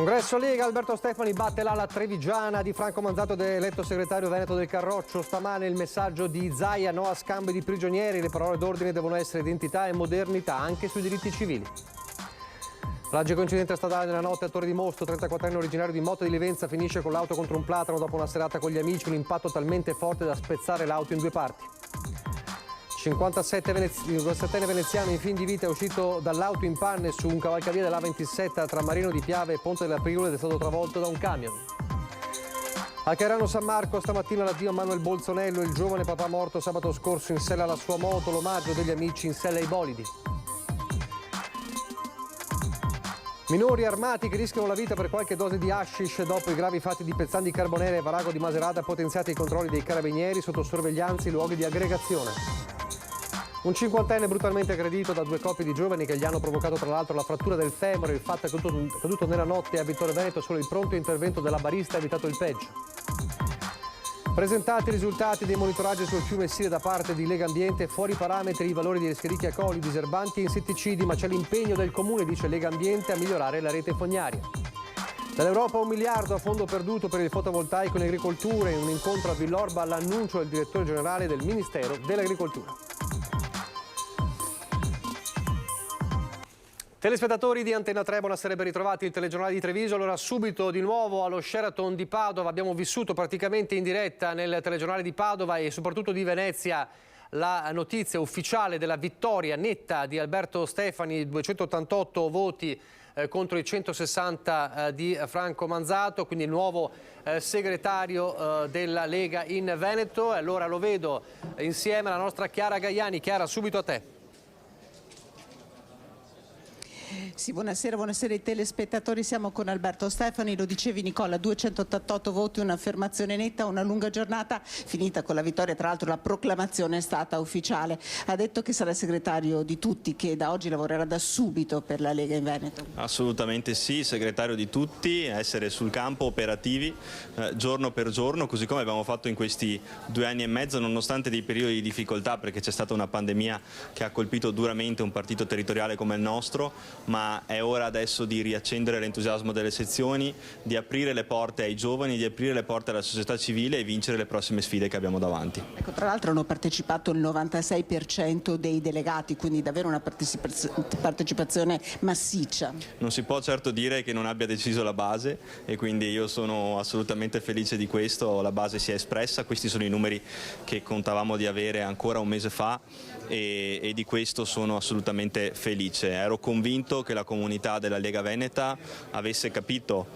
Congresso Lega, Alberto Stefani batte l'ala trevigiana di Franco Manzato, eletto segretario veneto del Carroccio. Stamane il messaggio di Zaia: no a scambio di prigionieri, le parole d'ordine devono essere identità e modernità anche sui diritti civili. Tragico incidente stradale nella notte a Torre di Mosto, 34enne originario di Motta di Livenza finisce con l'auto contro un platano dopo una serata con gli amici, un impatto talmente forte da spezzare l'auto in due parti. 57enne veneziano in fin di vita è uscito dall'auto in panne su un cavalcavia della A27 tra Marino di Piave e Ponte della Priore ed è stato travolto da un camion. A Cairano San Marco stamattina l'addio a Manuel Bolzonello, il giovane papà morto sabato scorso in sella alla sua moto, l'omaggio degli amici in sella ai bolidi. Minori armati che rischiano la vita per qualche dose di hashish dopo i gravi fatti di Pezzan di Carbonera e Varago di Macerata, potenziati i controlli dei carabinieri sotto sorveglianza i luoghi di aggregazione. Un cinquantenne brutalmente aggredito da due coppie di giovani che gli hanno provocato tra l'altro la frattura del femore. Il fatto è accaduto nella notte a Vittorio Veneto, solo il pronto intervento della barista ha evitato il peggio. Presentati i risultati dei monitoraggi sul fiume Sile da parte di Lega Ambiente, fuori parametri i valori di Escherichia coli, diserbanti e insetticidi, ma c'è l'impegno del Comune, dice Lega Ambiente, a migliorare la rete fognaria. Dall'Europa 1 miliardo a fondo perduto per il fotovoltaico in agricoltura, in un incontro a Villorba l'annuncio del direttore generale del Ministero dell'Agricoltura. Telespettatori di Antenna 3, buonasera e ben ritrovati, il telegiornale di Treviso. Allora subito di nuovo allo Sheraton di Padova, abbiamo vissuto praticamente in diretta nel telegiornale di Padova e soprattutto di Venezia la notizia ufficiale della vittoria netta di Alberto Stefani, 288 voti contro i 160 di Franco Manzato, quindi il nuovo segretario della Lega in Veneto. Allora lo vedo insieme alla nostra Chiara Gaiani. Chiara, subito a te. Sì, buonasera ai telespettatori, siamo con Alberto Stefani, lo dicevi Nicola, 288 voti, un'affermazione netta, una lunga giornata, finita con la vittoria, tra l'altro la proclamazione è stata ufficiale. Ha detto che sarà segretario di tutti, che da oggi lavorerà da subito per la Lega in Veneto. Assolutamente sì, segretario di tutti, essere sul campo operativi giorno per giorno, così come abbiamo fatto in questi 2 anni e mezzo, nonostante dei periodi di difficoltà, perché c'è stata una pandemia che ha colpito duramente un partito territoriale come il nostro, ma è ora adesso di riaccendere l'entusiasmo delle sezioni, di aprire le porte ai giovani, di aprire le porte alla società civile e vincere le prossime sfide che abbiamo davanti. Ecco, tra l'altro hanno partecipato il 96% dei delegati, quindi davvero una partecipazione massiccia. Non si può certo dire che non abbia deciso la base e quindi io sono assolutamente felice di questo, la base si è espressa, questi sono i numeri che contavamo di avere ancora un mese fa e di questo sono assolutamente felice. Ero convinto che la comunità della Lega Veneta avesse capito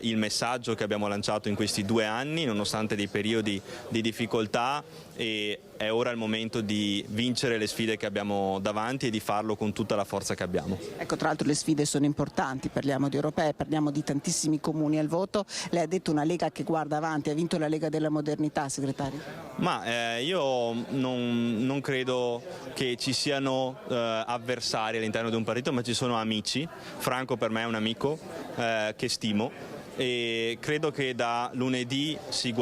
il messaggio che abbiamo lanciato in questi 2 anni, nonostante dei periodi di difficoltà, e è ora il momento di vincere le sfide che abbiamo davanti e di farlo con tutta la forza che abbiamo. Ecco, tra l'altro le sfide sono importanti, parliamo di europee, parliamo di tantissimi comuni al voto. Lei ha detto una Lega che guarda avanti, ha vinto la Lega della modernità, segretario? Ma io non credo che ci siano avversari all'interno di un partito, ma ci sono amici. Franco per me è un amico che stimo e credo che da lunedì si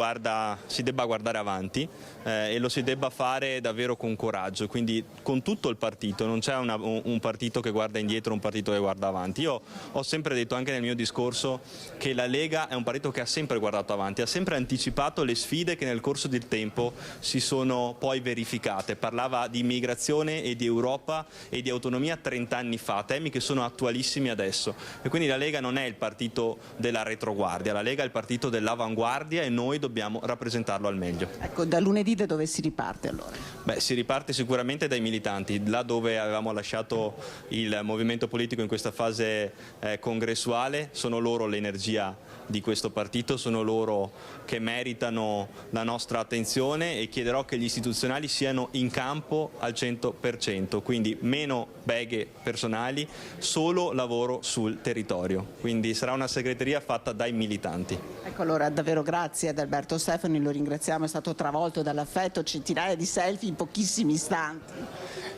debba guardare avanti e lo si debba fare davvero con coraggio, quindi con tutto il partito, non c'è un partito che guarda indietro, un partito che guarda avanti. Io ho sempre detto anche nel mio discorso che la Lega è un partito che ha sempre guardato avanti, ha sempre anticipato le sfide che nel corso del tempo si sono poi verificate. Parlava di immigrazione e di Europa e di autonomia 30 anni fa, temi che sono attualissimi adesso, e quindi la Lega non è il partito della retroguardia, la Lega è il partito dell'avanguardia e noi dobbiamo rappresentarlo al meglio. Ecco, da lunedì da dove si riparte allora? Beh, si riparte sicuramente dai militanti, là dove avevamo lasciato il movimento politico in questa fase congressuale. Sono loro l'energia di questo partito, sono loro che meritano la nostra attenzione e chiederò che gli istituzionali siano in campo al 100%, quindi meno beghe personali, solo lavoro sul territorio, quindi sarà una segreteria fatta dai militanti. Ecco, allora davvero grazie ad Alberto Stefani, lo ringraziamo, è stato travolto dall'affetto, centinaia di selfie in pochissimi istanti.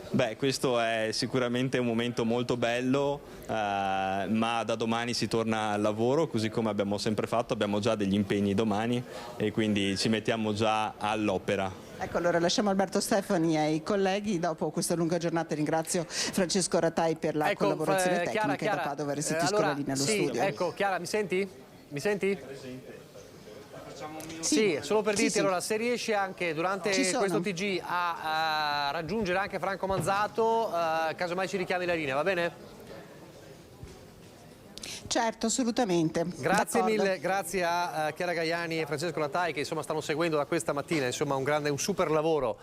Beh, questo è sicuramente un momento molto bello, ma da domani si torna al lavoro, così come abbiamo sempre fatto, abbiamo già degli impegni domani e quindi ci mettiamo già all'opera. Ecco, allora lasciamo Alberto Stefani ai colleghi. Dopo questa lunga giornata ringrazio Francesco Ratai per la collaborazione tecnica. Chiara, da Padova restituisco la linea allo studio. Ecco, Chiara, mi senti? Mi senti? Sì, solo per dirti, sì. Allora, se riesci anche durante questo TG a raggiungere anche Franco Manzato, casomai ci richiami la linea, va bene? Certo, assolutamente. Grazie mille, grazie a Chiara Gaiani e Francesco Ratai che insomma stanno seguendo da questa mattina, insomma un super lavoro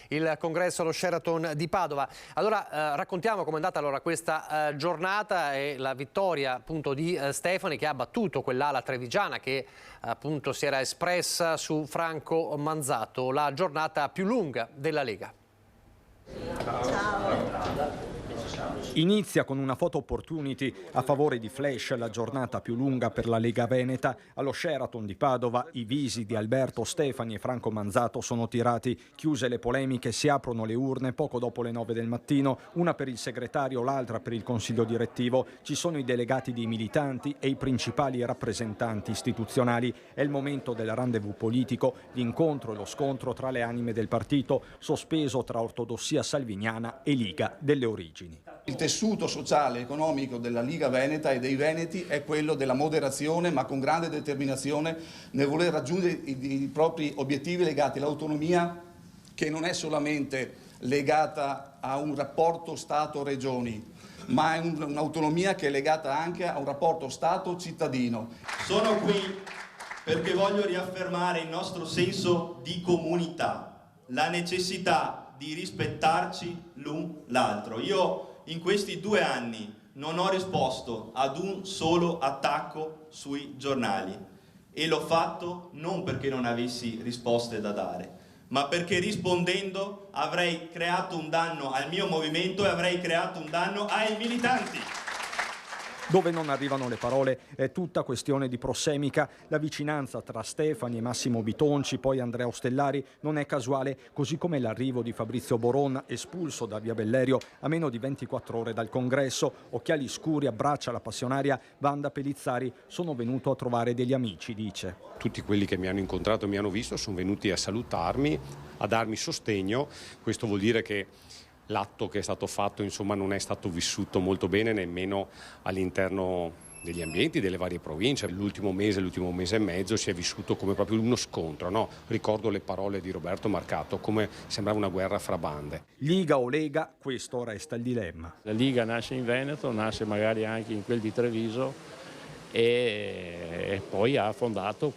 il congresso allo Sheraton di Padova. Allora raccontiamo com'è andata allora questa giornata e la vittoria appunto di Stefani, che ha battuto quell'ala trevigiana che appunto si era espressa su Franco Manzato, la giornata più lunga della Lega. Inizia con una photo opportunity a favore di Flash, la giornata più lunga per la Lega Veneta. Allo Sheraton di Padova i visi di Alberto Stefani e Franco Manzato sono tirati. Chiuse le polemiche, si aprono le urne poco dopo le 9 del mattino, una per il segretario, l'altra per il consiglio direttivo. Ci sono i delegati dei militanti e i principali rappresentanti istituzionali. È il momento del rendezvous politico, l'incontro e lo scontro tra le anime del partito, sospeso tra ortodossia salviniana e Liga delle Origini. Il tessuto sociale e economico della Liga Veneta e dei Veneti è quello della moderazione, ma con grande determinazione nel voler raggiungere i propri obiettivi legati all'autonomia, che non è solamente legata a un rapporto Stato-Regioni, ma è un'autonomia che è legata anche a un rapporto Stato-cittadino. Sono qui perché voglio riaffermare il nostro senso di comunità, la necessità di rispettarci l'un l'altro. Io in questi 2 anni non ho risposto ad un solo attacco sui giornali e l'ho fatto non perché non avessi risposte da dare, ma perché rispondendo avrei creato un danno al mio movimento e avrei creato un danno ai militanti. Dove non arrivano le parole è tutta questione di prossemica. La vicinanza tra Stefani e Massimo Bitonci, poi Andrea Ostellari, non è casuale, così come l'arrivo di Fabrizio Boron, espulso da Via Bellerio a meno di 24 ore dal congresso. Occhiali scuri, abbraccia la passionaria Wanda Pellizzari. Sono venuto a trovare degli amici, dice. Tutti quelli che mi hanno incontrato e mi hanno visto sono venuti a salutarmi, a darmi sostegno. Questo vuol dire che l'atto che è stato fatto insomma non è stato vissuto molto bene nemmeno all'interno degli ambienti delle varie province. L'ultimo mese e mezzo si è vissuto come proprio uno scontro, no? Ricordo le parole di Roberto Marcato, come sembrava una guerra fra bande. Liga o Lega, questo resta il dilemma. La Liga nasce in Veneto, nasce magari anche in quel di Treviso e poi ha portato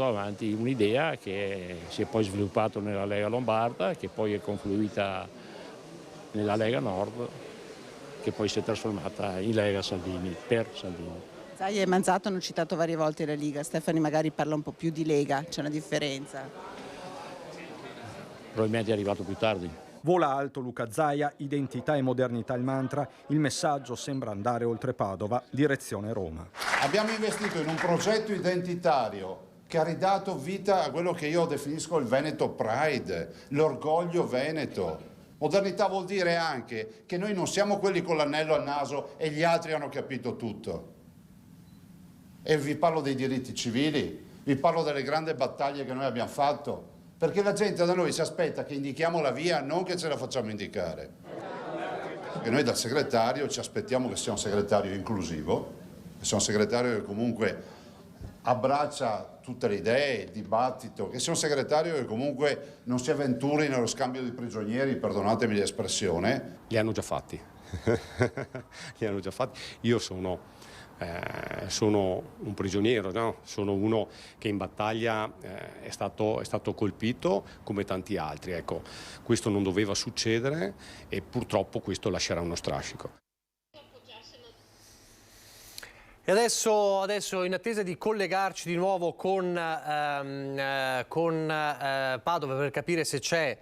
avanti un'idea che si è poi sviluppata nella Lega Lombarda, che poi è confluita nella Lega Nord, che poi si è trasformata in Lega Salvini, per Salvini. Zaia e Manzato hanno citato varie volte la Liga. Stefani magari parla un po' più di Lega, c'è una differenza? Probabilmente è arrivato più tardi. Vola alto Luca Zaia, identità e modernità il mantra. Il messaggio sembra andare oltre Padova, direzione Roma. Abbiamo investito in un progetto identitario che ha ridato vita a quello che io definisco il Veneto Pride, l'orgoglio veneto. Modernità vuol dire anche che noi non siamo quelli con l'anello al naso e gli altri hanno capito tutto. E vi parlo dei diritti civili, vi parlo delle grandi battaglie che noi abbiamo fatto, perché la gente da noi si aspetta che indichiamo la via, non che ce la facciamo indicare. Perché noi dal segretario ci aspettiamo che sia un segretario inclusivo, che sia un segretario che comunque abbraccia tutte le idee, il dibattito, che sia un segretario che comunque non si avventuri nello scambio di prigionieri, perdonatemi l'espressione. Li hanno già fatti. Li hanno già fatti. Io sono un prigioniero, no? Sono uno che in battaglia è stato colpito come tanti altri. Ecco, questo non doveva succedere e purtroppo questo lascerà uno strascico. E adesso in attesa di collegarci di nuovo con Padova per capire se c'è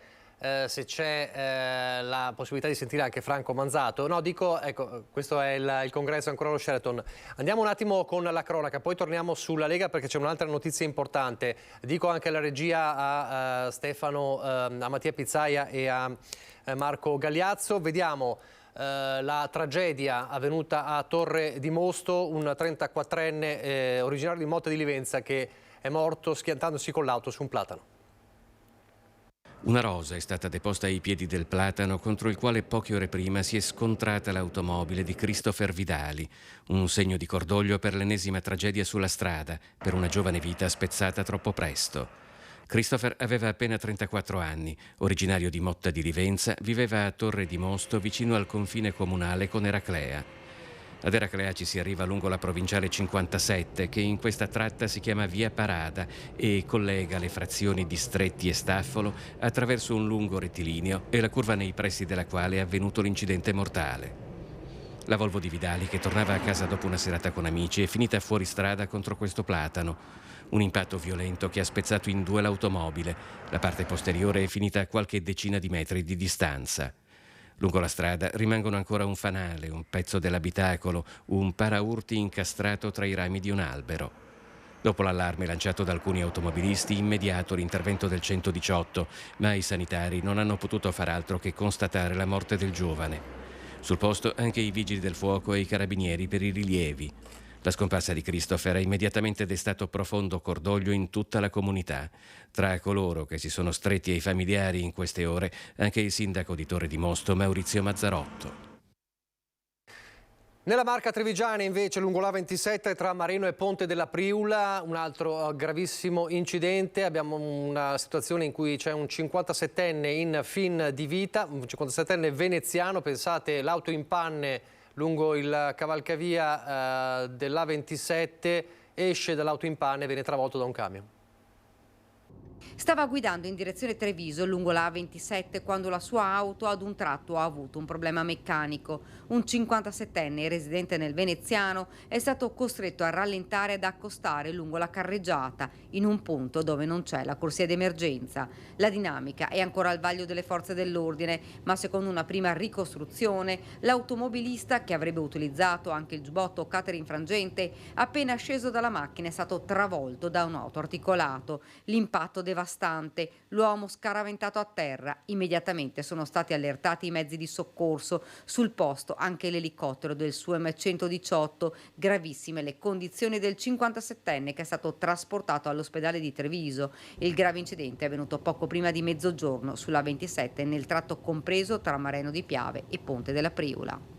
la possibilità di sentire anche Franco Manzato. No, dico, ecco, questo è il congresso ancora allo Sheraton. Andiamo un attimo con la cronaca, poi torniamo sulla Lega perché c'è un'altra notizia importante. Dico anche alla regia a Stefano, a Mattia Pizzaia e a Marco Gagliazzo. Vediamo la tragedia avvenuta a Torre di Mosto, un 34enne originario di Motta di Livenza che è morto schiantandosi con l'auto su un platano. Una rosa è stata deposta ai piedi del platano contro il quale poche ore prima si è scontrata l'automobile di Christopher Vidali, un segno di cordoglio per l'ennesima tragedia sulla strada, per una giovane vita spezzata troppo presto. Christopher aveva appena 34 anni, originario di Motta di Livenza, viveva a Torre di Mosto vicino al confine comunale con Eraclea. Ad Eraclea ci si arriva lungo la provinciale 57, che in questa tratta si chiama Via Parada e collega le frazioni di Stretti e Staffolo attraverso un lungo rettilineo e la curva nei pressi della quale è avvenuto l'incidente mortale. La Volvo di Vidali, che tornava a casa dopo una serata con amici, è finita fuori strada contro questo platano. Un impatto violento che ha spezzato in due l'automobile. La parte posteriore è finita a qualche decina di metri di distanza. Lungo la strada rimangono ancora un fanale, un pezzo dell'abitacolo, un paraurti incastrato tra i rami di un albero. Dopo l'allarme lanciato da alcuni automobilisti, immediato l'intervento del 118, ma i sanitari non hanno potuto far altro che constatare la morte del giovane. Sul posto anche i vigili del fuoco e i carabinieri per i rilievi. La scomparsa di Christopher ha immediatamente destato profondo cordoglio in tutta la comunità. Tra coloro che si sono stretti ai familiari in queste ore, anche il sindaco di Torre di Mosto, Maurizio Mazzarotto. Nella Marca Trevigiana invece lungo la 27 tra Mareno e Ponte della Priula un altro gravissimo incidente. Abbiamo una situazione in cui c'è un 57enne in fin di vita, un 57enne veneziano, pensate l'auto in panne lungo il cavalcavia dell'A27, esce dall'auto in panne e viene travolto da un camion. Stava guidando in direzione Treviso lungo la A27 quando la sua auto ad un tratto ha avuto un problema meccanico. Un 57enne residente nel Veneziano è stato costretto a rallentare ed accostare lungo la carreggiata in un punto dove non c'è la corsia d'emergenza. La dinamica è ancora al vaglio delle forze dell'ordine, ma secondo una prima ricostruzione l'automobilista, che avrebbe utilizzato anche il giubbotto caterinfrangente, appena sceso dalla macchina è stato travolto da un auto articolato. L'impatto devastante. L'uomo scaraventato a terra. Immediatamente sono stati allertati i mezzi di soccorso. Sul posto anche l'elicottero del SUEM 118. Gravissime le condizioni del 57enne che è stato trasportato all'ospedale di Treviso. Il grave incidente è avvenuto poco prima di mezzogiorno sulla 27 nel tratto compreso tra Mareno di Piave e Ponte della Priula.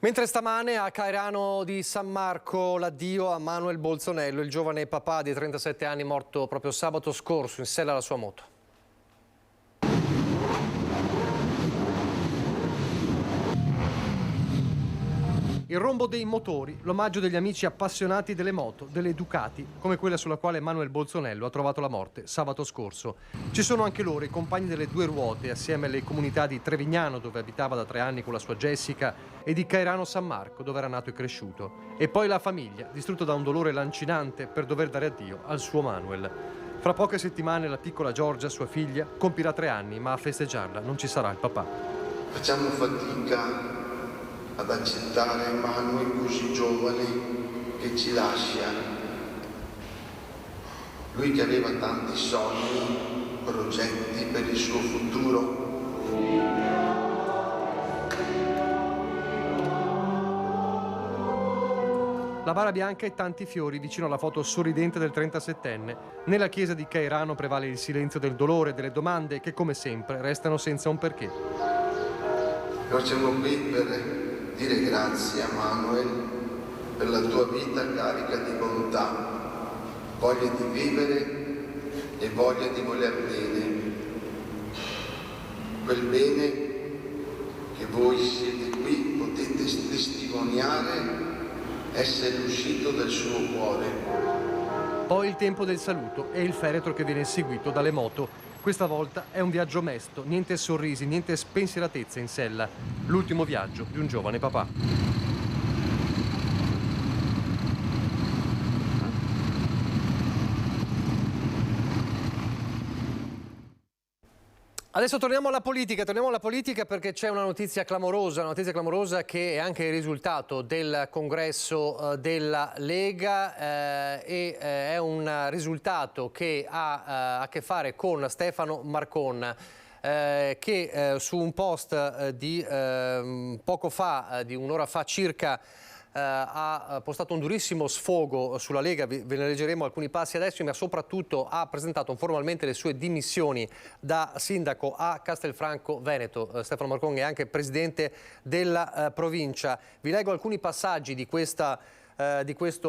Mentre stamane a Cairano di San Marco l'addio a Manuel Bolzonello, il giovane papà di 37 anni morto proprio sabato scorso in sella alla sua moto. Il rombo dei motori, l'omaggio degli amici appassionati delle moto, delle Ducati, come quella sulla quale Manuel Bolzonello ha trovato la morte sabato scorso. Ci sono anche loro, i compagni delle due ruote, assieme alle comunità di Trevignano, dove abitava da 3 anni con la sua Jessica, e di Cairano San Marco, dove era nato e cresciuto. E poi la famiglia, distrutta da un dolore lancinante per dover dare addio al suo Manuel. Fra poche settimane la piccola Giorgia, sua figlia, compirà 3 anni, ma a festeggiarla non ci sarà il papà. Facciamo fatica ad accettare Manuel così giovane che ci lascia. Lui che aveva tanti sogni, progetti per il suo futuro. La bara bianca e tanti fiori vicino alla foto sorridente del 37enne. Nella chiesa di Cairano prevale il silenzio del dolore, delle domande che, come sempre, restano senza un perché. Noi siamo qui per dire grazie a Manuel per la tua vita carica di bontà, voglia di vivere e voglia di voler bene. Quel bene che voi siete qui, potete testimoniare essere uscito dal suo cuore. Poi il tempo del saluto e il feretro che viene seguito dalle moto. Questa volta è un viaggio mesto, niente sorrisi, niente spensieratezza in sella. L'ultimo viaggio di un giovane papà. Adesso torniamo alla politica perché c'è una notizia clamorosa che è anche il risultato del congresso della Lega e è un risultato che ha a che fare con Stefano Marcon. Che su un post di poco fa, di un'ora fa circa, ha postato un durissimo sfogo sulla Lega, ve ne leggeremo alcuni passi adesso, ma soprattutto ha presentato formalmente le sue dimissioni da sindaco a Castelfranco Veneto. Stefano Marcon è anche presidente della provincia. Vi leggo alcuni passaggi di questo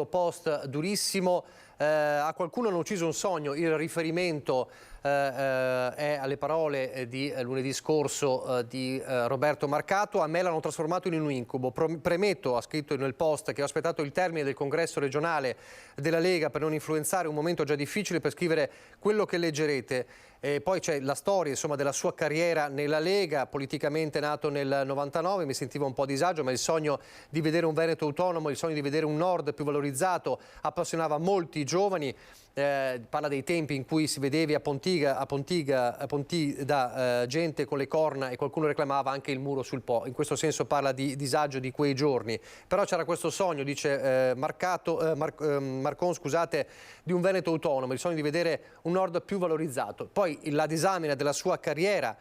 post durissimo. A qualcuno hanno ucciso un sogno, il riferimento è alle parole di lunedì scorso di Roberto Marcato. A me l'hanno trasformato in un incubo. Premetto, ha scritto nel post, che ho aspettato il termine del congresso regionale della Lega per non influenzare un momento già difficile per scrivere quello che leggerete. E poi c'è la storia, insomma, della sua carriera nella Lega, politicamente nato nel 99, mi sentivo un po' a disagio, ma il sogno di vedere un Veneto autonomo, il sogno di vedere un Nord più valorizzato appassionava molti giovani. Parla dei tempi in cui si vedevi a Pontiga gente con le corna e qualcuno reclamava anche il muro sul Po. In questo senso parla di disagio di quei giorni. Però c'era questo sogno, dice Marcon, scusate, di un Veneto autonomo, il sogno di vedere un Nord più valorizzato. Poi la disamina della sua carriera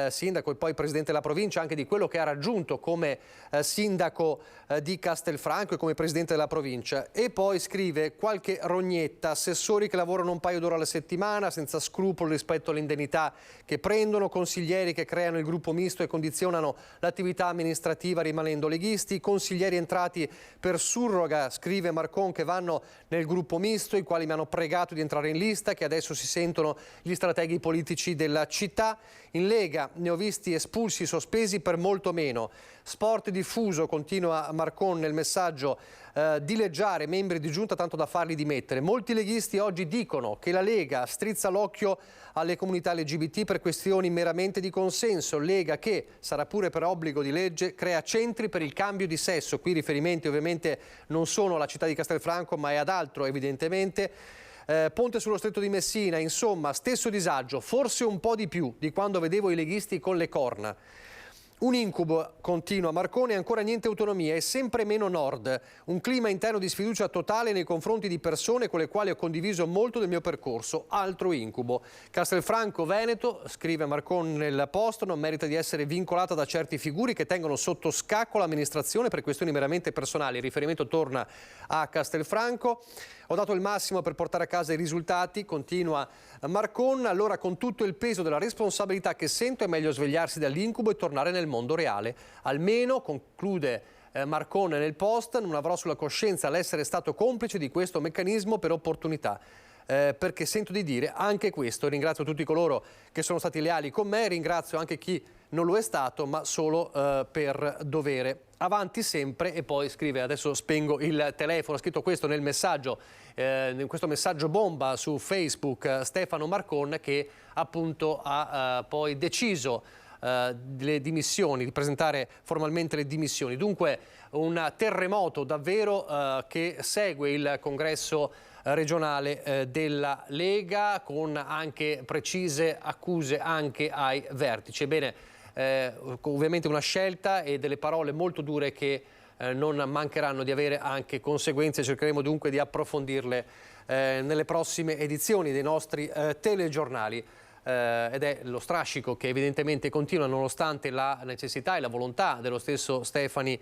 sindaco e poi presidente della provincia, anche di quello che ha raggiunto come sindaco di Castelfranco e come presidente della provincia. E poi scrive qualche rognetta: assessori che lavorano un paio d'ore alla settimana senza scrupoli rispetto alle indennità che prendono, consiglieri che creano il gruppo misto e condizionano l'attività amministrativa rimanendo leghisti, consiglieri entrati per surroga, scrive Marcon, che vanno nel gruppo misto, i quali mi hanno pregato di entrare in lista, che adesso si sentono gli strateghi politici della città. In Lega ne ho visti espulsi, sospesi per molto meno. Sport diffuso, continua Marcon nel messaggio, dileggiare membri di giunta tanto da farli dimettere. Molti leghisti oggi dicono che la Lega strizza l'occhio alle comunità LGBT per questioni meramente di consenso. Lega che, sarà pure per obbligo di legge, crea centri per il cambio di sesso. Qui i riferimenti ovviamente non sono alla città di Castelfranco, ma è ad altro evidentemente. Ponte sullo Stretto di Messina, insomma, stesso disagio, forse un po' di più di quando vedevo i leghisti con le corna. Un incubo, continua Marcone, ancora niente autonomia e sempre meno Nord. Un clima interno di sfiducia totale nei confronti di persone con le quali ho condiviso molto del mio percorso. Altro incubo. Castelfranco Veneto, scrive Marcon nel post, non merita di essere vincolata da certi figuri che tengono sotto scacco l'amministrazione per questioni meramente personali. Il riferimento torna a Castelfranco. Ho dato il massimo per portare a casa i risultati, continua Marcon. Allora, con tutto il peso della responsabilità che sento, è meglio svegliarsi dall'incubo e tornare nel mondo reale. Almeno, conclude Marcon nel post, non avrò sulla coscienza l'essere stato complice di questo meccanismo per opportunità. Perché sento di dire anche questo. Ringrazio tutti coloro che sono stati leali con me, ringrazio anche chi non lo è stato, ma solo per dovere. Avanti sempre. E poi scrive, adesso spengo il telefono, ha scritto questo nel messaggio, in questo messaggio bomba su Facebook, Stefano Marcon, che appunto ha poi deciso le dimissioni, di presentare formalmente le dimissioni. Dunque un terremoto davvero che segue il congresso regionale della Lega, con anche precise accuse anche ai vertici. Ebbene, ovviamente una scelta e delle parole molto dure che non mancheranno di avere anche conseguenze. Cercheremo dunque di approfondirle nelle prossime edizioni dei nostri telegiornali. Ed è lo strascico che evidentemente continua nonostante la necessità e la volontà dello stesso Stefani,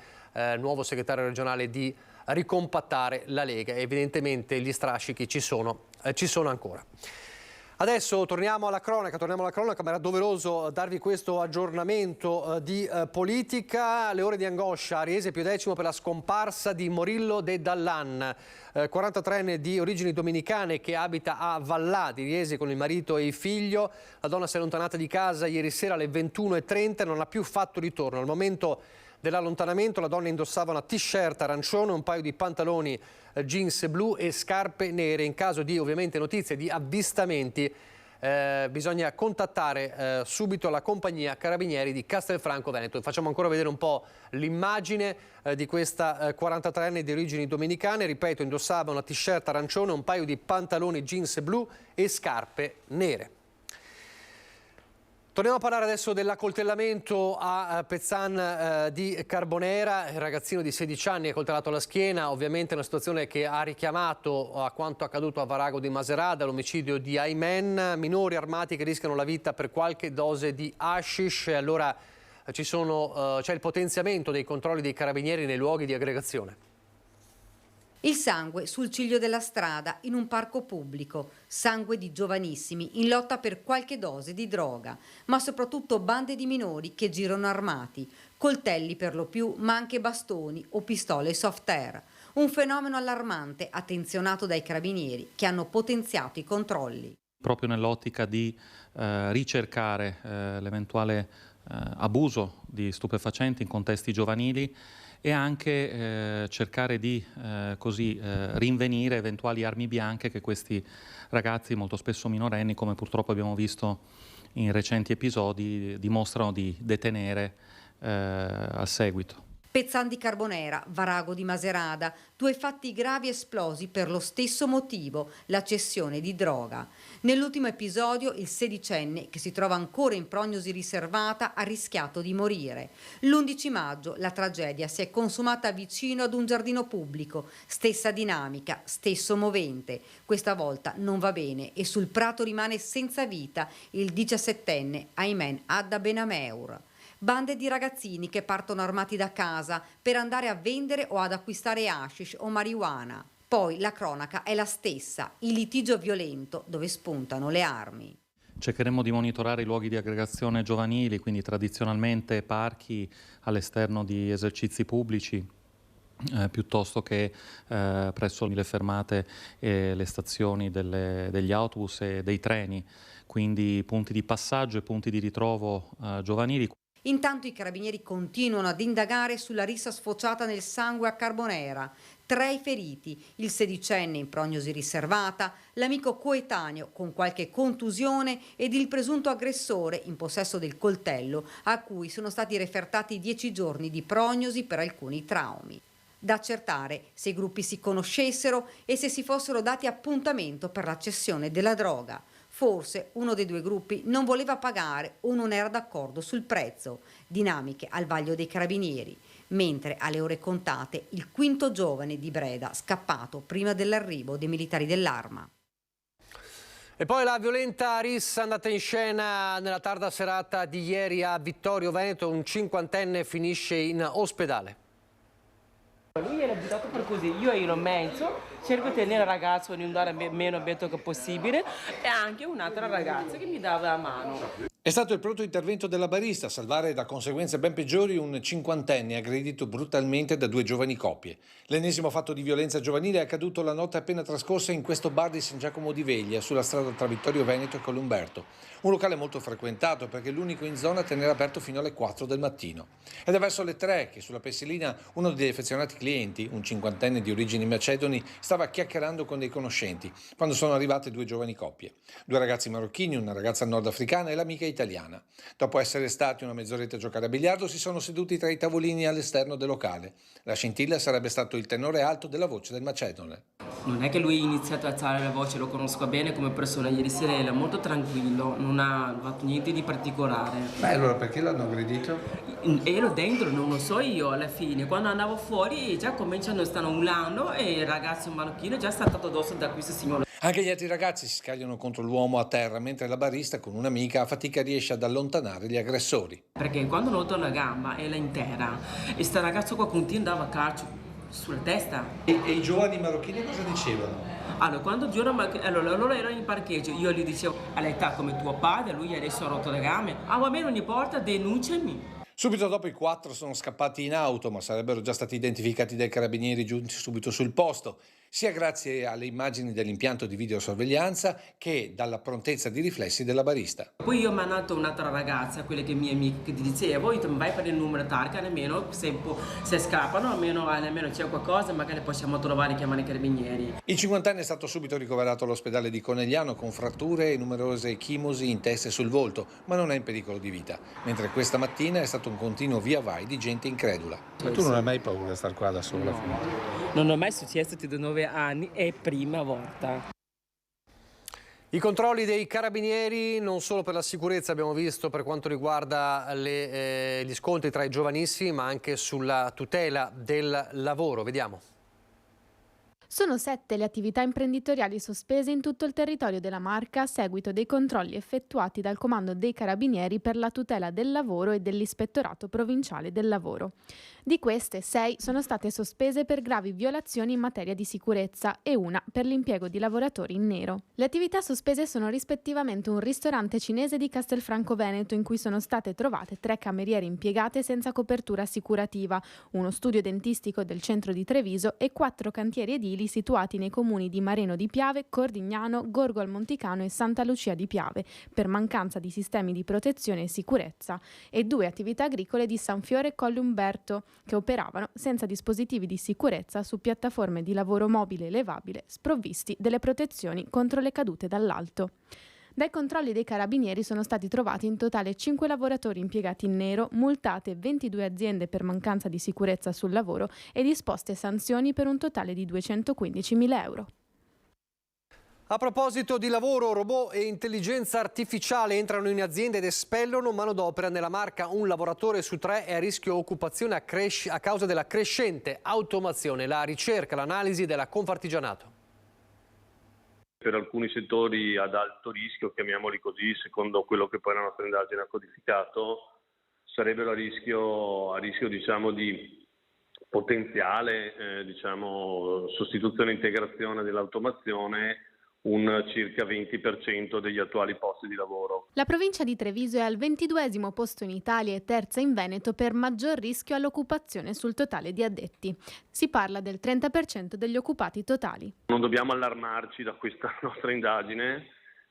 nuovo segretario regionale, di ricompattare la Lega. Evidentemente gli strascichi ci sono ancora. Adesso torniamo alla cronaca, ma era doveroso darvi questo aggiornamento di politica. Le ore di angoscia a Riese Pio X per la scomparsa di Morillo de Dallan, 43enne di origini dominicane che abita a Vallà di Riese con il marito e il figlio. La donna si è allontanata di casa ieri sera alle 21:30 e non ha più fatto ritorno. Al momento dell'allontanamento la donna indossava una t-shirt arancione, un paio di pantaloni jeans blu e scarpe nere. In caso di ovviamente notizie di avvistamenti bisogna contattare subito la compagnia Carabinieri di Castelfranco Veneto. Facciamo ancora vedere un po' l'immagine di questa 43enne di origini dominicane. Ripeto, indossava una t-shirt arancione, un paio di pantaloni jeans blu e scarpe nere. Torniamo a parlare adesso dell'accoltellamento a Pezzan di Carbonera. Il ragazzino di 16 anni è coltellato alla schiena, ovviamente una situazione che ha richiamato a quanto accaduto a Varago di Macerata, l'omicidio di Aymen, minori armati che rischiano la vita per qualche dose di hashish. Allora c'è il potenziamento dei controlli dei carabinieri nei luoghi di aggregazione. Il sangue sul ciglio della strada in un parco pubblico, sangue di giovanissimi in lotta per qualche dose di droga, ma soprattutto bande di minori che girano armati, coltelli per lo più, ma anche bastoni o pistole soft air. Un fenomeno allarmante attenzionato dai carabinieri che hanno potenziato i controlli. Proprio nell'ottica di ricercare l'eventuale abuso di stupefacenti in contesti giovanili e anche cercare di rinvenire eventuali armi bianche che questi ragazzi, molto spesso minorenni, come purtroppo abbiamo visto in recenti episodi, dimostrano di detenere a seguito. Pezzan di Carbonera, Varago di Maserata, 2 fatti gravi esplosi per lo stesso motivo, la cessione di droga. Nell'ultimo episodio il 16enne, che si trova ancora in prognosi riservata, ha rischiato di morire. L'11 maggio la tragedia si è consumata vicino ad un giardino pubblico, stessa dinamica, stesso movente. Questa volta non va bene e sul prato rimane senza vita il 17enne Aymen Adda Benameur. Bande di ragazzini che partono armati da casa per andare a vendere o ad acquistare hashish o marijuana. Poi la cronaca è la stessa, il litigio violento dove spuntano le armi. Cercheremo di monitorare i luoghi di aggregazione giovanili, quindi tradizionalmente parchi all'esterno di esercizi pubblici, piuttosto che presso le fermate e le stazioni degli autobus e dei treni, quindi punti di passaggio e punti di ritrovo giovanili. Intanto i carabinieri continuano ad indagare sulla rissa sfociata nel sangue a Carbonera. 3 i feriti, il 16enne in prognosi riservata, l'amico coetaneo con qualche contusione ed il presunto aggressore in possesso del coltello a cui sono stati refertati 10 giorni di prognosi per alcuni traumi. Da accertare se i gruppi si conoscessero e se si fossero dati appuntamento per la cessione della droga. Forse uno dei 2 gruppi non voleva pagare o non era d'accordo sul prezzo. Dinamiche al vaglio dei carabinieri, mentre alle ore contate il 5° giovane di Breda scappato prima dell'arrivo dei militari dell'Arma. E poi la violenta rissa andata in scena nella tarda serata di ieri a Vittorio Veneto, un 50enne finisce in ospedale. Lui era buttato per così, io ero in mezzo, cerco di tenere il ragazzo in un andare meno aperto che possibile e anche un'altra ragazza che mi dava la mano. È stato il pronto intervento della barista a salvare da conseguenze ben peggiori un 50enne aggredito brutalmente da 2 giovani coppie. L'ennesimo fatto di violenza giovanile è accaduto la notte appena trascorsa in questo bar di San Giacomo di Veglia, sulla strada tra Vittorio Veneto e Columberto. Un locale molto frequentato perché è l'unico in zona a tenere aperto fino alle 4 del mattino. Ed è verso le 3 che sulla pensilina uno degli affezionati clienti, un 50enne di origini macedoni, stava chiacchierando con dei conoscenti quando sono arrivate 2 giovani coppie. 2 ragazzi marocchini, una ragazza nordafricana e l'amica italiana. Dopo essere stati una mezz'oretta a giocare a biliardo, si sono seduti tra i tavolini all'esterno del locale. La scintilla sarebbe stato il tenore alto della voce del macedone. Non è che lui ha iniziato a alzare la voce, lo conosco bene come persona, ieri sera era molto tranquillo, non ha fatto niente di particolare. Ma allora perché l'hanno aggredito? Ero dentro, non lo so io alla fine, quando andavo fuori già cominciano, stanno urlando e il ragazzo marocchino è già saltato addosso da questo signore. Anche gli altri ragazzi si scagliano contro l'uomo a terra, mentre la barista con un'amica a fatica riesce ad allontanare gli aggressori. Perché quando noto la gamba è la intera e sta ragazzo qua continuava a calcio sulla testa. E i giovani marocchini cosa dicevano? Allora, quando loro erano in parcheggio, io gli dicevo, all'età come tuo padre, lui adesso ha rotto le gambe, va bene, non importa, denunciami. Subito dopo i 4 sono scappati in auto, ma sarebbero già stati identificati dai carabinieri giunti subito sul posto, sia grazie alle immagini dell'impianto di videosorveglianza che dalla prontezza di riflessi della barista. Poi io ho mandato un'altra ragazza, quelle che mie amiche, che ti dicevo, vai per il numero targa, nemmeno se scappano, almeno c'è qualcosa, magari possiamo trovare e chiamare i carabinieri. Il 50enne è stato subito ricoverato all'ospedale di Conegliano con fratture e numerose echimosi in testa e sul volto, ma non è in pericolo di vita, mentre questa mattina è stato un continuo via vai di gente incredula. Ma tu non hai mai paura di star qua da sola? No. Non è mai successo, ti do 9 anni, è prima volta. I controlli dei carabinieri non solo per la sicurezza, abbiamo visto, per quanto riguarda gli scontri tra i giovanissimi, ma anche sulla tutela del lavoro. Vediamo. Sono 7 le attività imprenditoriali sospese in tutto il territorio della Marca a seguito dei controlli effettuati dal Comando dei Carabinieri per la tutela del lavoro e dell'Ispettorato Provinciale del Lavoro. Di queste 6 sono state sospese per gravi violazioni in materia di sicurezza e una per l'impiego di lavoratori in nero. Le attività sospese sono rispettivamente un ristorante cinese di Castelfranco Veneto in cui sono state trovate 3 cameriere impiegate senza copertura assicurativa, uno studio dentistico del centro di Treviso e 4 cantieri edili situati nei comuni di Mareno di Piave, Cordignano, Gorgo al Monticano e Santa Lucia di Piave per mancanza di sistemi di protezione e sicurezza e 2 attività agricole di San Fiore e Colle Umberto che operavano senza dispositivi di sicurezza su piattaforme di lavoro mobile e levabile sprovvisti delle protezioni contro le cadute dall'alto. Dai controlli dei carabinieri sono stati trovati in totale 5 lavoratori impiegati in nero, multate 22 aziende per mancanza di sicurezza sul lavoro e disposte sanzioni per un totale di 215.000 euro. A proposito di lavoro, robot e intelligenza artificiale entrano in azienda ed espellono manodopera. Nella Marca un lavoratore su 3 è a rischio occupazione a causa della crescente automazione. La ricerca, l'analisi della Confartigianato. Per alcuni settori ad alto rischio, chiamiamoli così, secondo quello che poi la nostra indagine ha codificato, sarebbero a rischio diciamo, di potenziale sostituzione e integrazione dell'automazione un circa 20% degli attuali posti di lavoro. La provincia di Treviso è al 22° posto in Italia e terza in Veneto per maggior rischio all'occupazione sul totale di addetti. Si parla del 30% degli occupati totali. Non dobbiamo allarmarci da questa nostra indagine,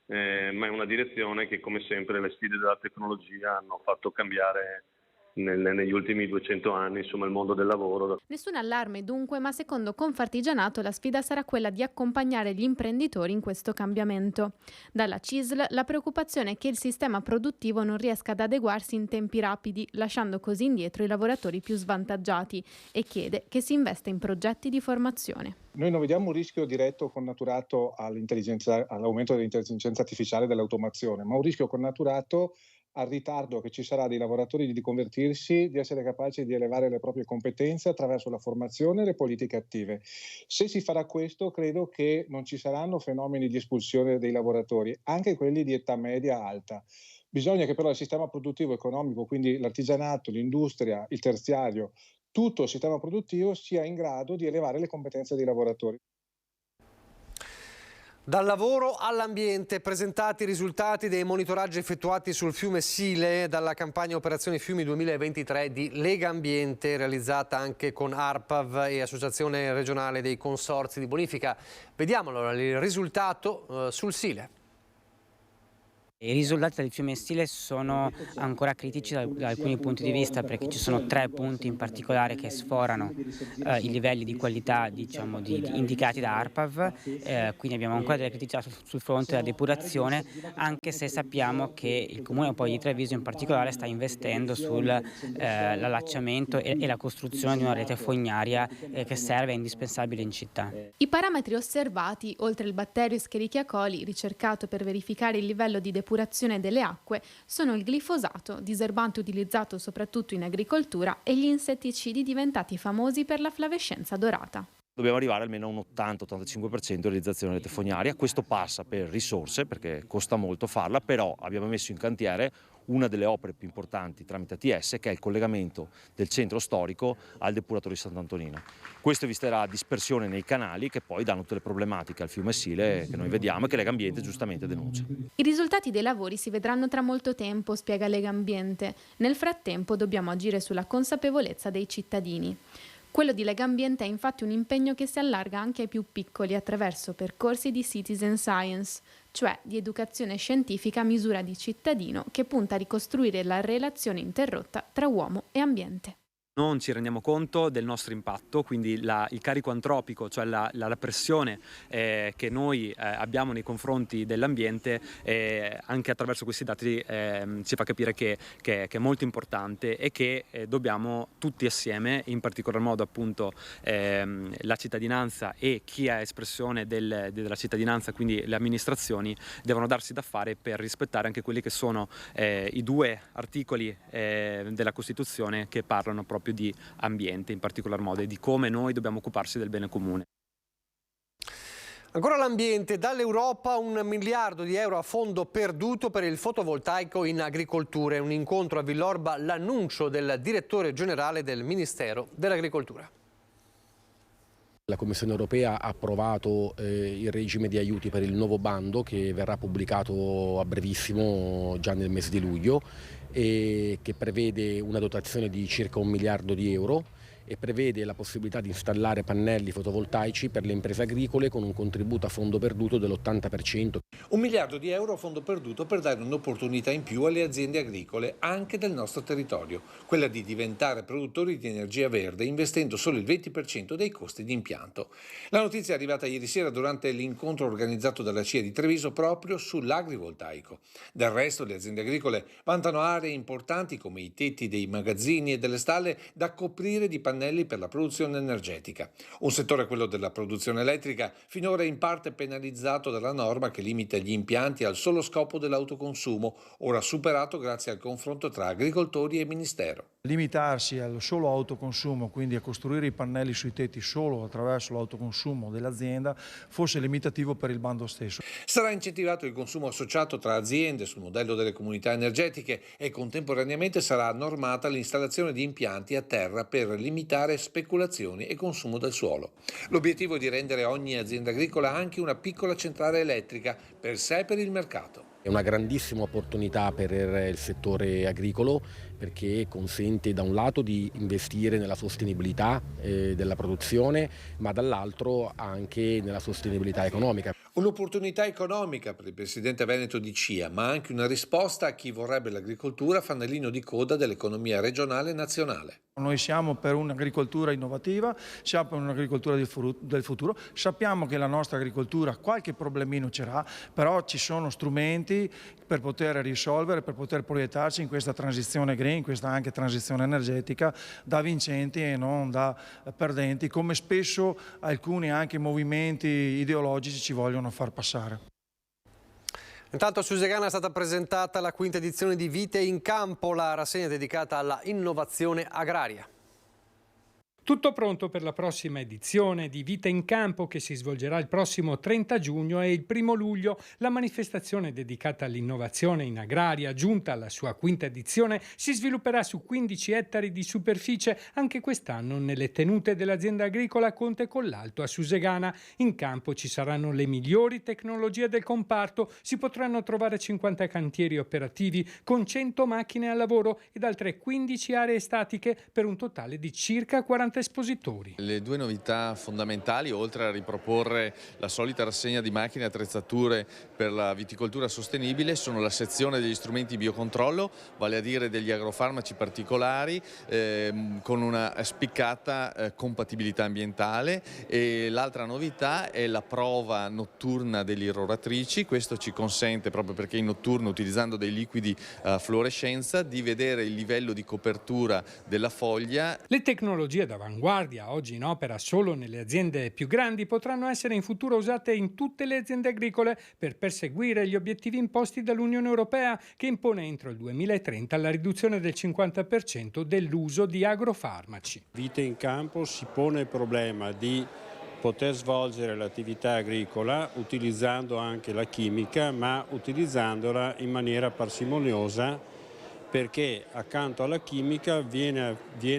ma è una direzione che, come sempre, le sfide della tecnologia hanno fatto cambiare negli ultimi 200 anni, insomma, il mondo del lavoro. Nessun allarme dunque, ma secondo Confartigianato la sfida sarà quella di accompagnare gli imprenditori in questo cambiamento. Dalla CISL la preoccupazione è che il sistema produttivo non riesca ad adeguarsi in tempi rapidi, lasciando così indietro i lavoratori più svantaggiati, e chiede che si investa in progetti di formazione. Noi non vediamo un rischio diretto connaturato all'aumento dell'intelligenza artificiale e dell'automazione, ma un rischio connaturato al ritardo che ci sarà dei lavoratori di convertirsi, di essere capaci di elevare le proprie competenze attraverso la formazione e le politiche attive. Se si farà questo, credo che non ci saranno fenomeni di espulsione dei lavoratori, anche quelli di età media alta. Bisogna che però il sistema produttivo economico, quindi l'artigianato, l'industria, il terziario, tutto il sistema produttivo sia in grado di elevare le competenze dei lavoratori. Dal lavoro all'ambiente, presentati i risultati dei monitoraggi effettuati sul fiume Sile dalla campagna Operazioni Fiumi 2023 di Lega Ambiente, realizzata anche con ARPAV e Associazione Regionale dei Consorzi di Bonifica. Vediamo allora il risultato sul Sile. I risultati del fiume Sile sono ancora critici da alcuni punti di vista, perché ci sono 3 punti in particolare che sforano i livelli di qualità indicati da ARPAV, quindi abbiamo ancora delle criticità sul fronte della depurazione, anche se sappiamo che il Comune poi di Treviso in particolare sta investendo sull'allacciamento e la costruzione di una rete fognaria che serve e indispensabile in città. I parametri osservati, oltre il batterio Escherichia coli ricercato per verificare il livello di depurazione delle acque, sono il glifosato, diserbante utilizzato soprattutto in agricoltura, e gli insetticidi diventati famosi per la flavescenza dorata. Dobbiamo arrivare almeno a un 80-85% di realizzazione della rete fognaria. Questo passa per risorse, perché costa molto farla, però abbiamo messo in cantiere una delle opere più importanti tramite ATS, che è il collegamento del centro storico al depuratore di Sant'Antonino. Questo eviterà dispersione nei canali, che poi danno tutte le problematiche al fiume Sile che noi vediamo e che Lega Ambiente giustamente denuncia. I risultati dei lavori si vedranno tra molto tempo, spiega Lega Ambiente. Nel frattempo dobbiamo agire sulla consapevolezza dei cittadini. Quello di Lega Ambiente è infatti un impegno che si allarga anche ai più piccoli attraverso percorsi di citizen science, cioè di educazione scientifica a misura di cittadino, che punta a ricostruire la relazione interrotta tra uomo e ambiente. Non ci rendiamo conto del nostro impatto, quindi il carico antropico, cioè la pressione che noi abbiamo nei confronti dell'ambiente, anche attraverso questi dati ci fa capire che è molto importante e che dobbiamo tutti assieme, in particolar modo appunto la cittadinanza e chi è espressione della cittadinanza, quindi le amministrazioni, devono darsi da fare per rispettare anche quelli che sono i 2 articoli della Costituzione che parlano proprio di ambiente, in particolar modo, e di come noi dobbiamo occuparci del bene comune. Ancora l'ambiente, dall'Europa 1 miliardo di euro a fondo perduto per il fotovoltaico in agricoltura. È un incontro a Villorba, l'annuncio del direttore generale del Ministero dell'Agricoltura. La Commissione europea ha approvato il regime di aiuti per il nuovo bando che verrà pubblicato a brevissimo, già nel mese di luglio, e che prevede una dotazione di circa 1 miliardo di euro e prevede la possibilità di installare pannelli fotovoltaici per le imprese agricole con un contributo a fondo perduto dell'80%. 1 miliardo di euro a fondo perduto per dare un'opportunità in più alle aziende agricole anche del nostro territorio, quella di diventare produttori di energia verde investendo solo il 20% dei costi di impianto. La notizia è arrivata ieri sera durante l'incontro organizzato dalla CIA di Treviso proprio sull'agrivoltaico. Del resto le aziende agricole vantano aree importanti come i tetti dei magazzini e delle stalle da coprire di pannelli per la produzione energetica. Un settore, quello della produzione elettrica, finora in parte penalizzato dalla norma che limita gli impianti al solo scopo dell'autoconsumo, ora superato grazie al confronto tra agricoltori e Ministero. Limitarsi al solo autoconsumo, quindi a costruire i pannelli sui tetti solo attraverso l'autoconsumo dell'azienda, fosse limitativo per il bando stesso. Sarà incentivato il consumo associato tra aziende sul modello delle comunità energetiche e contemporaneamente sarà normata l'installazione di impianti a terra per limitare speculazioni e consumo del suolo. L'obiettivo è di rendere ogni azienda agricola anche una piccola centrale elettrica per sé e per il mercato. È una grandissima opportunità per il settore agricolo perché consente da un lato di investire nella sostenibilità della produzione, ma dall'altro anche nella sostenibilità economica. Un'opportunità economica per il presidente veneto di CIA, ma anche una risposta a chi vorrebbe l'agricoltura fanalino di coda dell'economia regionale e nazionale. Noi siamo per un'agricoltura innovativa, siamo per un'agricoltura del futuro, sappiamo che la nostra agricoltura qualche problemino c'era, però ci sono strumenti per poter risolvere, per poter proiettarci in questa transizione green, in questa anche transizione energetica, da vincenti e non da perdenti, come spesso alcuni anche movimenti ideologici ci vogliono far passare. Intanto a Susegana è stata presentata la 5ª edizione di Vite in Campo, la rassegna dedicata alla innovazione agraria. Tutto pronto per la prossima edizione di Vite in Campo che si svolgerà il prossimo 30 giugno e il 1 luglio. La manifestazione dedicata all'innovazione in agraria, giunta alla sua 5ª edizione, si svilupperà su 15 ettari di superficie anche quest'anno nelle tenute dell'azienda agricola Conte Collalto a Susegana. In campo ci saranno le migliori tecnologie del comparto, si potranno trovare 50 cantieri operativi con 100 macchine al lavoro ed altre 15 aree statiche per un totale di circa 40 espositori. Le due novità fondamentali, oltre a riproporre la solita rassegna di macchine e attrezzature per la viticoltura sostenibile, sono la sezione degli strumenti biocontrollo, vale a dire degli agrofarmaci particolari con una spiccata compatibilità ambientale, e l'altra novità è la prova notturna delle irroratrici. Questo ci consente, proprio perché in notturno, utilizzando dei liquidi a fluorescenza, di vedere il livello di copertura della foglia. Le tecnologie d'avanguardia, oggi in opera solo nelle aziende più grandi, potranno essere in futuro usate in tutte le aziende agricole per perseguire gli obiettivi imposti dall'Unione Europea, che impone entro il 2030 la riduzione del 50% dell'uso di agrofarmaci. Vite in Campo si pone il problema di poter svolgere l'attività agricola utilizzando anche la chimica, ma utilizzandola in maniera parsimoniosa, perché accanto alla chimica viene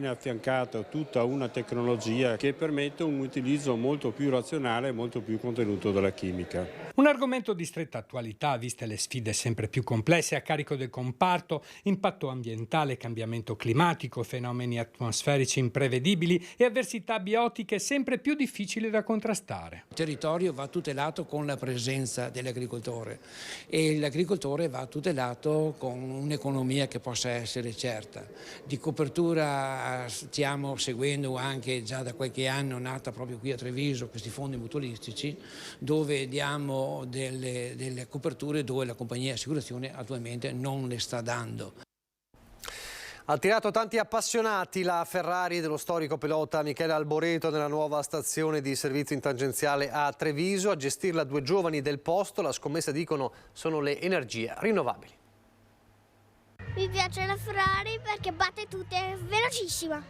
affiancata tutta una tecnologia che permette un utilizzo molto più razionale e molto più contenuto della chimica. Un argomento di stretta attualità, viste le sfide sempre più complesse a carico del comparto: impatto ambientale, cambiamento climatico, fenomeni atmosferici imprevedibili e avversità biotiche sempre più difficili da contrastare. Il territorio va tutelato con la presenza dell'agricoltore e l'agricoltore va tutelato con un'economia che possa essere certa. Di copertura stiamo seguendo anche già da qualche anno, nata proprio qui a Treviso, questi fondi mutualistici, dove diamo delle coperture dove la compagnia di assicurazione attualmente non le sta dando. Ha attirato tanti appassionati la Ferrari dello storico pilota Michele Alboreto nella nuova stazione di servizio in tangenziale a Treviso. A gestirla 2 giovani del posto, la scommessa, dicono, sono le energie rinnovabili. Mi piace la Ferrari perché batte tutte, è velocissima.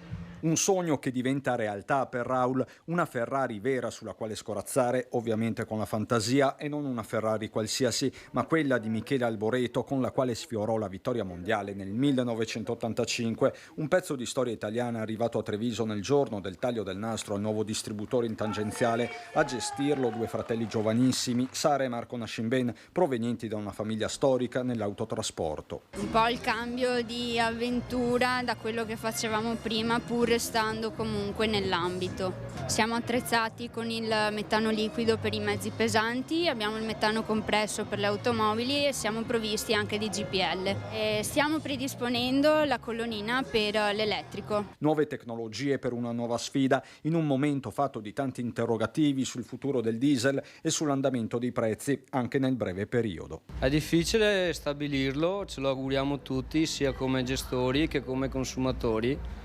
Un sogno che diventa realtà per Raul, una Ferrari vera sulla quale scorazzare, ovviamente con la fantasia, e non una Ferrari qualsiasi, ma quella di Michele Alboreto con la quale sfiorò la vittoria mondiale nel 1985, un pezzo di storia italiana arrivato a Treviso nel giorno del taglio del nastro al nuovo distributore in tangenziale. A gestirlo due fratelli giovanissimi, Sara e Marco Nascimben, provenienti da una famiglia storica nell'autotrasporto. Un po' il cambio di avventura da quello che facevamo prima, pur restando comunque nell'ambito. Siamo attrezzati con il metano liquido per i mezzi pesanti, abbiamo il metano compresso per le automobili e siamo provvisti anche di GPL. Stiamo predisponendo la colonnina per l'elettrico. Nuove tecnologie per una nuova sfida in un momento fatto di tanti interrogativi sul futuro del diesel e sull'andamento dei prezzi anche nel breve periodo. È difficile stabilirlo, ce lo auguriamo tutti, sia come gestori che come consumatori,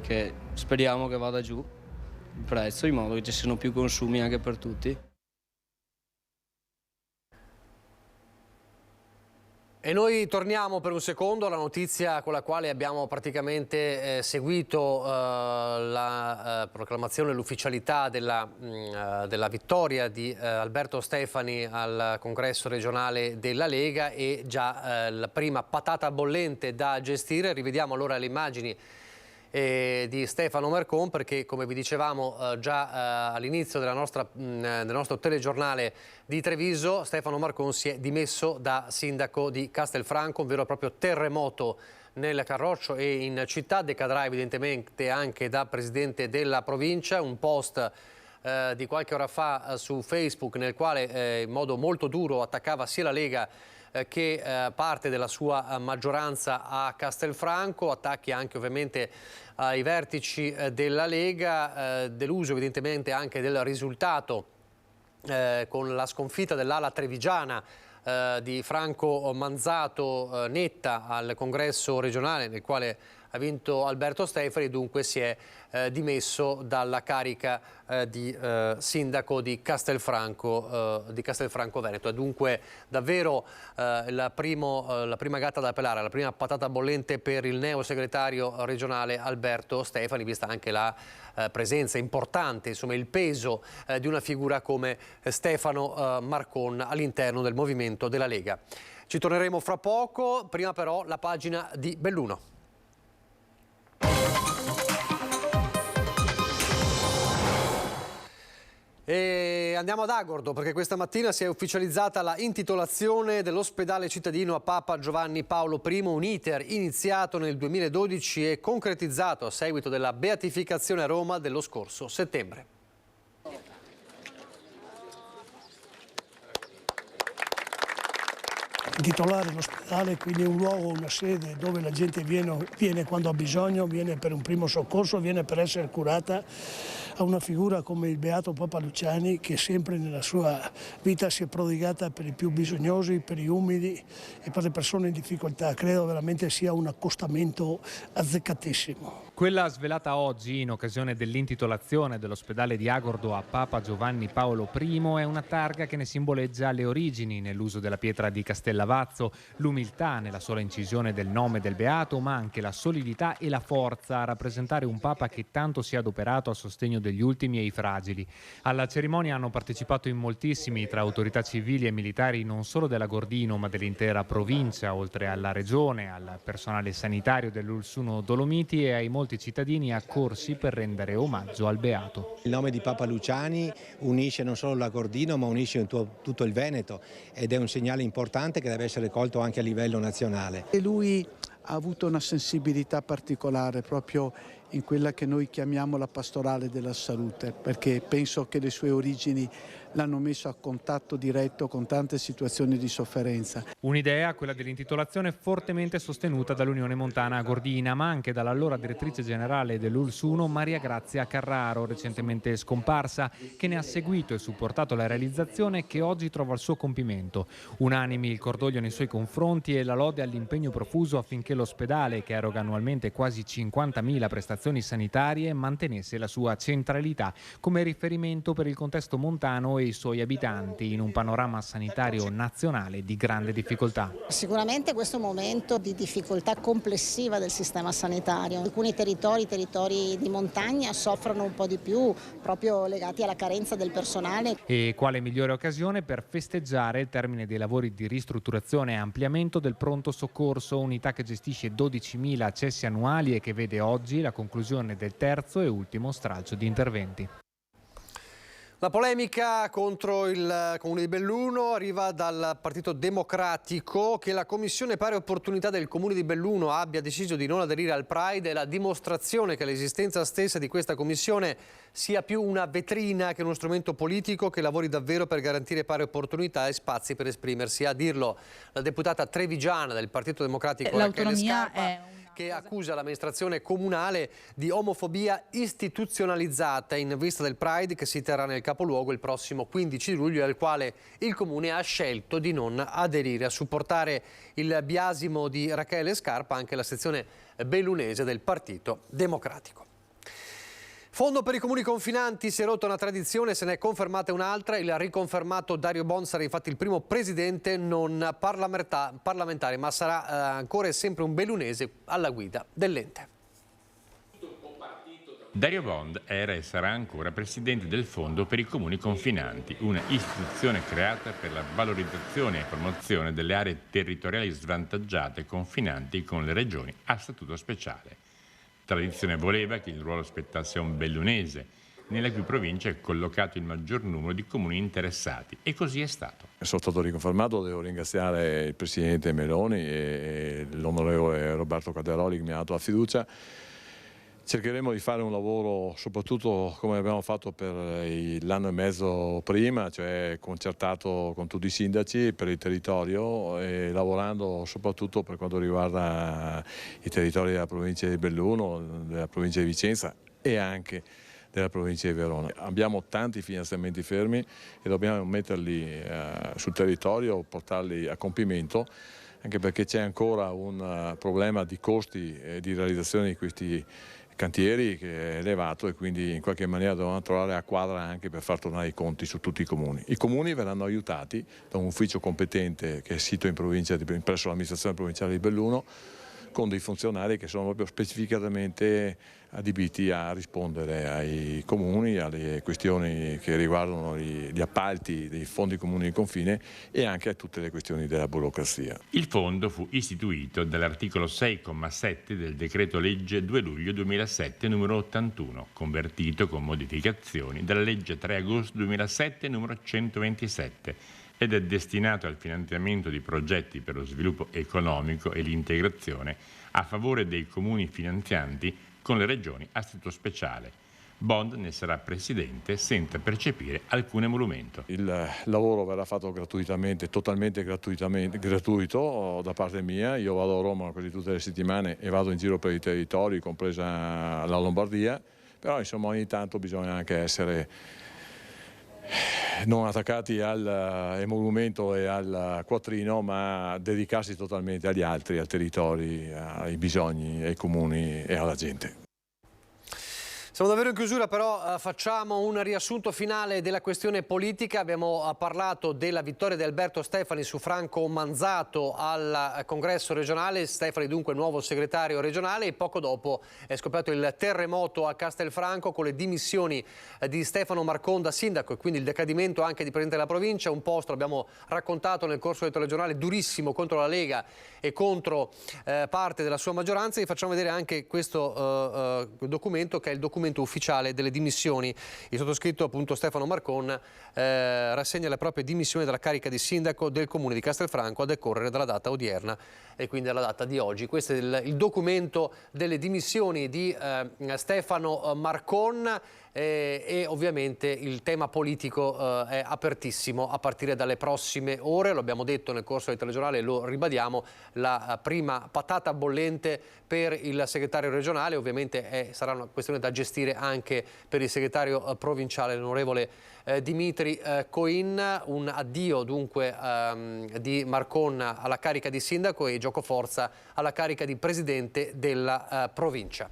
che speriamo che vada giù il prezzo in modo che ci siano più consumi anche per tutti. E noi torniamo per un secondo alla notizia con la quale abbiamo praticamente seguito la proclamazione e l'ufficialità della vittoria di Alberto Stefani al congresso regionale della Lega e già la prima patata bollente da gestire. Rivediamo allora le immagini di Stefano Marcon, perché come vi dicevamo già all'inizio del nostro telegiornale di Treviso, Stefano Marcon si è dimesso da sindaco di Castelfranco, un vero e proprio terremoto nel Carroccio e in città. Decadrà evidentemente anche da presidente della provincia. Un post di qualche ora fa su Facebook nel quale in modo molto duro attaccava sia la Lega che parte della sua maggioranza a Castelfranco, attacchi anche ovviamente ai vertici della Lega, deluso evidentemente anche del risultato con la sconfitta dell'ala trevigiana di Franco Manzato netta al congresso regionale nel quale ha vinto Alberto Stefani, dunque si è dimesso dalla carica di sindaco di Castelfranco Veneto. È dunque davvero la prima gatta da pelare, la prima patata bollente per il neo segretario regionale Alberto Stefani, vista anche la presenza importante, insomma il peso di una figura come Stefano Marcon all'interno del movimento della Lega. Ci torneremo fra poco, prima però la pagina di Belluno. E andiamo ad Agordo, perché questa mattina si è ufficializzata la intitolazione dell'ospedale cittadino a Papa Giovanni Paolo I, un iter iniziato nel 2012 e concretizzato a seguito della beatificazione a Roma dello scorso settembre. Intitolare l'ospedale, quindi un luogo, una sede dove la gente viene quando ha bisogno, viene per un primo soccorso, viene per essere curata, a una figura come il beato Papa Luciani, che sempre nella sua vita si è prodigata per i più bisognosi, per gli umili e per le persone in difficoltà. Credo veramente sia un accostamento azzeccatissimo. Quella svelata oggi in occasione dell'intitolazione dell'ospedale di Agordo a Papa Giovanni Paolo I è una targa che ne simboleggia le origini nell'uso della pietra di Castellavazzo, l'umiltà nella sola incisione del nome del beato, ma anche la solidità e la forza a rappresentare un papa che tanto si è adoperato a sostegno degli ultimi e i fragili. Alla cerimonia hanno partecipato in moltissimi, tra autorità civili e militari non solo dell'Agordino ma dell'intera provincia, oltre alla regione, al personale sanitario dell'Ulsuno Dolomiti e ai molti cittadini accorsi per rendere omaggio al beato. Il nome di Papa Luciani unisce non solo l'Agordino ma unisce tutto il Veneto ed è un segnale importante che deve essere colto anche a livello nazionale. E lui ha avuto una sensibilità particolare proprio in quella che noi chiamiamo la pastorale della salute, perché penso che le sue origini l'hanno messo a contatto diretto con tante situazioni di sofferenza. Un'idea, quella dell'intitolazione, fortemente sostenuta dall'Unione Montana Agordina, ma anche dall'allora direttrice generale dell'Ulsuno, Maria Grazia Carraro, recentemente scomparsa, che ne ha seguito e supportato la realizzazione e che oggi trova il suo compimento. Unanimi il cordoglio nei suoi confronti e la lode all'impegno profuso affinché l'ospedale, che eroga annualmente quasi 50.000 prestazioni operazioni sanitarie mantenesse la sua centralità come riferimento per il contesto montano e i suoi abitanti in un panorama sanitario nazionale di grande difficoltà. Sicuramente questo momento di difficoltà complessiva del sistema sanitario. Alcuni territori di montagna soffrono un po' di più, proprio legati alla carenza del personale. E quale migliore occasione per festeggiare il termine dei lavori di ristrutturazione e ampliamento del pronto soccorso, unità che gestisce 12.000 accessi annuali e che vede oggi la conclusione del terzo e ultimo stralcio di interventi. La polemica contro il Comune di Belluno arriva dal Partito Democratico. Che la Commissione Pari Opportunità del Comune di Belluno abbia deciso di non aderire al Pride è la dimostrazione che l'esistenza stessa di questa commissione sia più una vetrina che uno strumento politico che lavori davvero per garantire pari opportunità e spazi per esprimersi. A dirlo la deputata trevigiana del Partito Democratico Rachele Scarpa, che accusa l'amministrazione comunale di omofobia istituzionalizzata in vista del Pride che si terrà nel capoluogo il prossimo 15 luglio, al quale il Comune ha scelto di non aderire. A supportare il biasimo di Rachele Scarpa anche la sezione bellunese del Partito Democratico. Fondo per i comuni confinanti, si è rotta una tradizione, se ne è confermata un'altra. Il riconfermato Dario Bond sarà infatti il primo presidente non parlamentare, ma sarà ancora e sempre un bellunese alla guida dell'ente. Dario Bond era e sarà ancora presidente del Fondo per i comuni confinanti, una istituzione creata per la valorizzazione e promozione delle aree territoriali svantaggiate confinanti con le regioni a statuto speciale. Tradizione voleva che il ruolo spettasse a un bellunese, nella cui provincia è collocato il maggior numero di comuni interessati, e così è stato. Sono stato riconfermato, devo ringraziare il Presidente Meloni e l'onorevole Roberto Calderoli che mi ha dato la fiducia. Cercheremo di fare un lavoro soprattutto come abbiamo fatto per l'anno e mezzo prima, cioè concertato con tutti i sindaci per il territorio e lavorando soprattutto per quanto riguarda i territori della provincia di Belluno, della provincia di Vicenza e anche della provincia di Verona. Abbiamo tanti finanziamenti fermi e dobbiamo metterli sul territorio, portarli a compimento, anche perché c'è ancora un problema di costi e di realizzazione di questi cantieri che è elevato, e quindi in qualche maniera dobbiamo trovare la quadra anche per far tornare i conti su tutti i comuni. I comuni verranno aiutati da un ufficio competente che è sito in provincia presso l'amministrazione provinciale di Belluno, con dei funzionari che sono proprio specificatamente adibiti a rispondere ai comuni, alle questioni che riguardano gli appalti dei fondi comuni di confine e anche a tutte le questioni della burocrazia. Il fondo fu istituito dall'articolo 6,7 del decreto legge 2 luglio 2007 numero 81, convertito con modificazioni dalla legge 3 agosto 2007 numero 127, ed è destinato al finanziamento di progetti per lo sviluppo economico e l'integrazione a favore dei comuni finanzianti con le regioni a statuto speciale. Bond ne sarà presidente senza percepire alcun emolumento. Il lavoro verrà fatto gratuitamente, totalmente gratuito da parte mia. Io vado a Roma quasi tutte le settimane e vado in giro per i territori, compresa la Lombardia, però insomma ogni tanto bisogna anche essere non attaccati all'emolumento e al quattrino, ma dedicarsi totalmente agli altri, ai territori, ai bisogni, ai comuni e alla gente. Siamo davvero in chiusura, però facciamo un riassunto finale della questione politica. Abbiamo parlato della vittoria di Alberto Stefani su Franco Manzato al congresso regionale. Stefani dunque nuovo segretario regionale, e poco dopo è scoppiato il terremoto a Castelfranco con le dimissioni di Stefano Marcon da sindaco e quindi il decadimento anche di presidente della provincia. Un posto, l'abbiamo raccontato nel corso del telegiornale, durissimo contro la Lega e contro parte della sua maggioranza. Vi facciamo vedere anche questo documento, che è il documento ufficiale delle dimissioni. Il sottoscritto, appunto Stefano Marcon, rassegna le proprie dimissioni dalla carica di sindaco del comune di Castelfranco a decorrere dalla data odierna e quindi alla data di oggi. Questo è il documento delle dimissioni di Stefano Marcon. E ovviamente il tema politico è apertissimo a partire dalle prossime ore. Lo abbiamo detto nel corso del telegiornale, lo ribadiamo, la prima patata bollente per il segretario regionale ovviamente sarà una questione da gestire anche per il segretario provinciale, l'onorevole Dimitri Coin. Un addio dunque di Marcon alla carica di sindaco e giocoforza alla carica di presidente della provincia.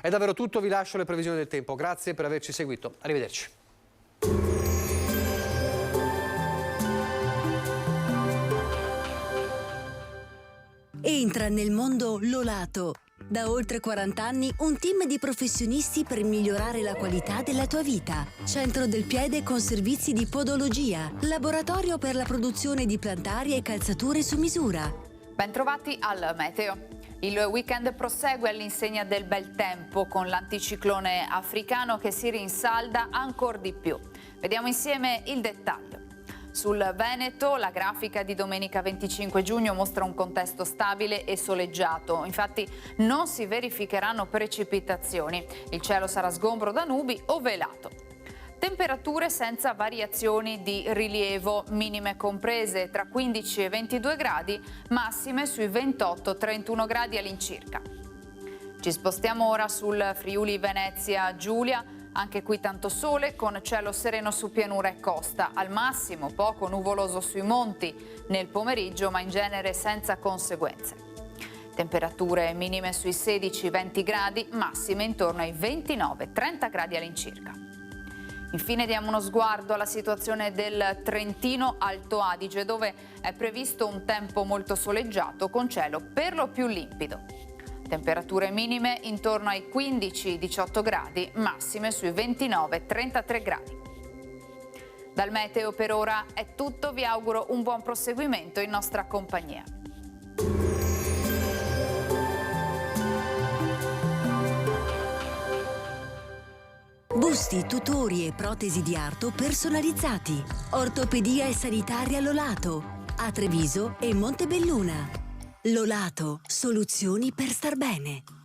È davvero tutto, vi lascio le previsioni del tempo. Grazie per averci seguito. Arrivederci. Entra nel mondo Lolato. Da oltre 40 anni un team di professionisti per migliorare la qualità della tua vita. Centro del piede con servizi di podologia. Laboratorio per la produzione di plantari e calzature su misura. Bentrovati al Meteo. Il weekend prosegue all'insegna del bel tempo con l'anticiclone africano che si rinsalda ancora di più. Vediamo insieme il dettaglio. Sul Veneto la grafica di domenica 25 giugno mostra un contesto stabile e soleggiato, infatti non si verificheranno precipitazioni, il cielo sarà sgombro da nubi o velato. Temperature senza variazioni di rilievo, minime comprese tra 15 e 22 gradi, massime sui 28-31 gradi all'incirca. Ci spostiamo ora sul Friuli Venezia Giulia. Anche qui tanto sole, con cielo sereno su pianura e costa, al massimo poco nuvoloso sui monti nel pomeriggio, ma in genere senza conseguenze. Temperature minime sui 16-20 gradi, massime intorno ai 29-30 gradi all'incirca. Infine diamo uno sguardo alla situazione del Trentino Alto Adige, dove è previsto un tempo molto soleggiato con cielo per lo più limpido. Temperature minime intorno ai 15-18 gradi, massime sui 29-33 gradi. Dal meteo per ora è tutto, vi auguro un buon proseguimento in nostra compagnia. Busti, tutori e protesi di arto personalizzati. Ortopedia e sanitaria Lolato. A Treviso e Montebelluna. Lolato, soluzioni per star bene.